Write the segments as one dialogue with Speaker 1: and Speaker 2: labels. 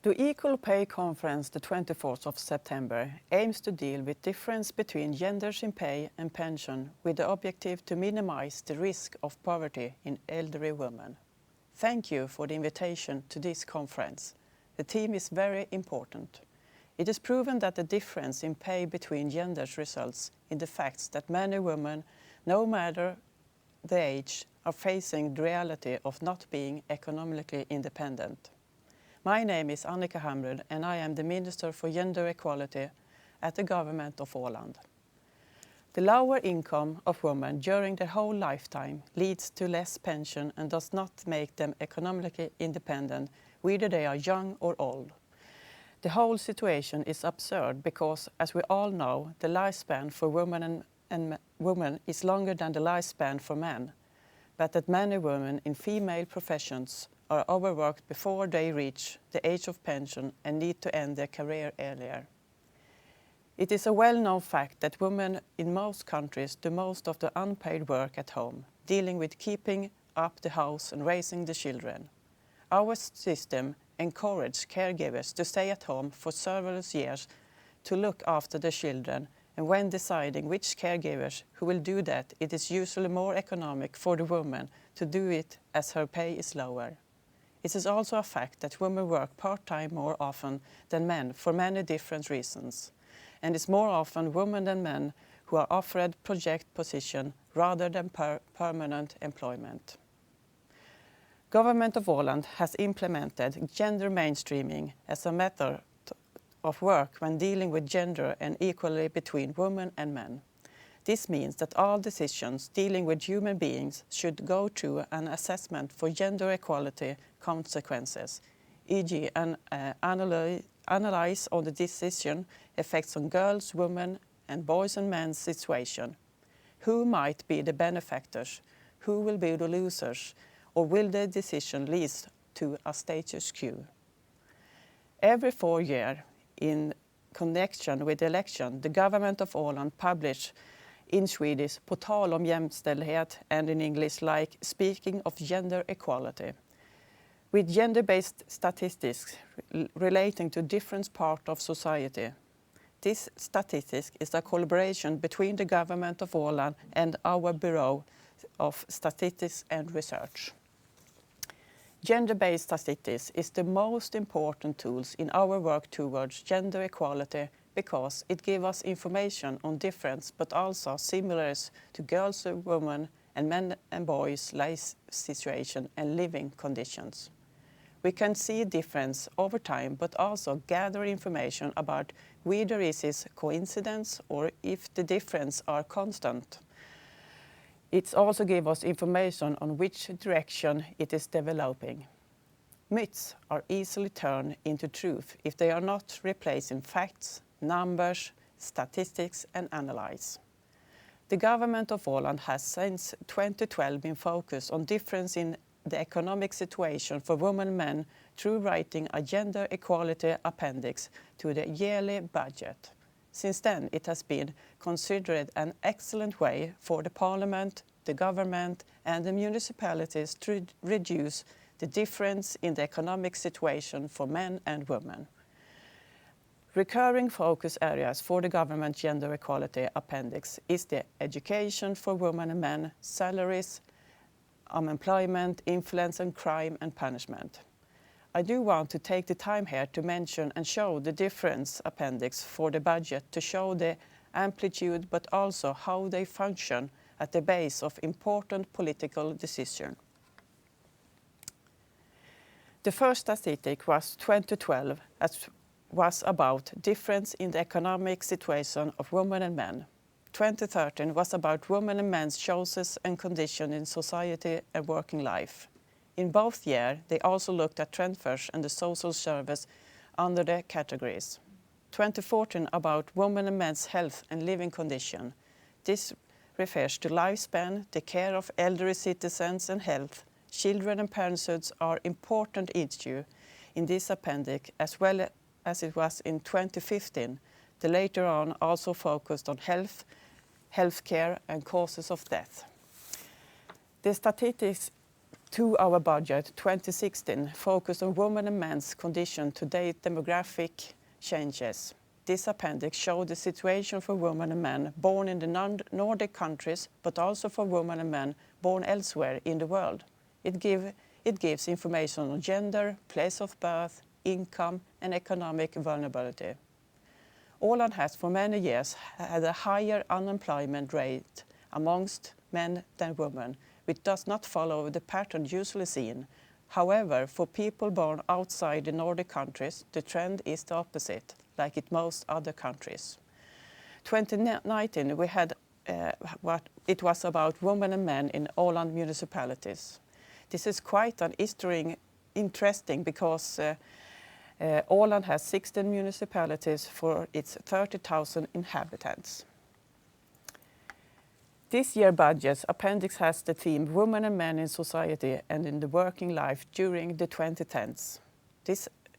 Speaker 1: The Equal Pay Conference, the 24th of September, aims to deal with difference between genders in pay and pension with the objective to minimize the risk of poverty in elderly women. Thank you for the invitation to this conference. The theme is very important. It is proven that the difference in pay between genders results in the fact that many women, no matter the age, are facing the reality of not being economically independent. My name is Annika Hambrudd and I am the Minister for Gender Equality at the Government of Åland. The lower income of women during their whole lifetime leads to less pension and does not make them economically independent, whether they are young or old. The whole situation is absurd because, as we all know, the lifespan for women is longer than the lifespan for men, but that many women in female professions are overworked before they reach the age of pension and need to end their career earlier. It is a well-known fact that women in most countries do most of the unpaid work at home, dealing with keeping up the house and raising the children. Our system encourages caregivers to stay at home for several years to look after the children, and when deciding which caregivers who will do that, it is usually more economic for the woman to do it as her pay is lower. It is also a fact that women work part-time more often than men for many different reasons, and it's more often women than men who are offered project position rather than permanent employment. Government of Åland has implemented gender mainstreaming as a method of work when dealing with gender and equality between women and men. This means that all decisions dealing with human beings should go through an assessment for gender equality consequences, e.g. an analysis of the decision effects on girls, women, and boys and men's situation. Who might be the benefactors? Who will be the losers? Or will the decision lead to a status quo? Every 4 years, in connection with the election, the government of Åland published in Swedish På tal om jämställdhet, and in English like Speaking of Gender Equality, with gender-based statistics relating to different parts of society. This statistics is a collaboration between the government of Åland and our Bureau of Statistics and Research. Gender-based statistics is the most important tools in our work towards gender equality because it gives us information on difference but also similarities to girls and women and men and boys' life situation and living conditions. We can see difference over time but also gather information about whether it is coincidence or if the difference are constant. It also gives us information on which direction it is developing. Myths are easily turned into truth if they are not replacing facts, numbers, statistics and analysis. The government of Åland has since 2012 been focused on difference in the economic situation for women and men through writing a gender equality appendix to the yearly budget. Since then, it has been considered an excellent way for the parliament, the government and the municipalities to reduce the difference in the economic situation for men and women. Recurring focus areas for the government gender equality appendix is the education for women and men, salaries, unemployment, influence and crime and punishment. I do want to take the time here to mention and show the difference appendix for the budget to show the amplitude but also how they function at the base of important political decisions. The first statistic was 2012, as was about difference in the economic situation of women and men. 2013 was about women and men's choices and conditions in society and working life. In both years, they also looked at transfers and the social service under the categories. 2014 about women and men's health and living condition. This refers to lifespan, the care of elderly citizens and health. Children and parenthood are important issues in this appendix as well as it was in 2015. The later on also focused on health, healthcare and causes of death. The statistics to our budget 2016 focused on women and men's condition to date demographic changes. This appendix shows the situation for women and men born in the Nordic countries, but also for women and men born elsewhere in the world. It gives information on gender, place of birth, income and economic vulnerability. Åland has for many years had a higher unemployment rate amongst men than women, which does not follow the pattern usually seen. However, for people born outside the Nordic countries, the trend is the opposite, like in most other countries. 2019, we had it was about women and men in Åland municipalities. This is quite an interesting because Åland has 16 municipalities for its 30,000 inhabitants. This year's budget appendix has the theme Women and Men in Society and in the Working Life during the 2010s.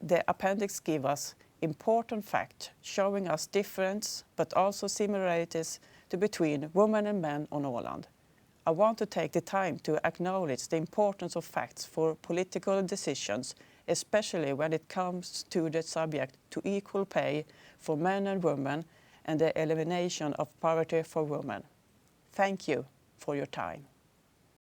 Speaker 1: The appendix gives us important facts showing us difference but also similarities between women and men on Åland. I want to take the time to acknowledge the importance of facts for political decisions, especially when it comes to the subject to equal pay for men and women and the elimination of poverty for women. Thank you for your time.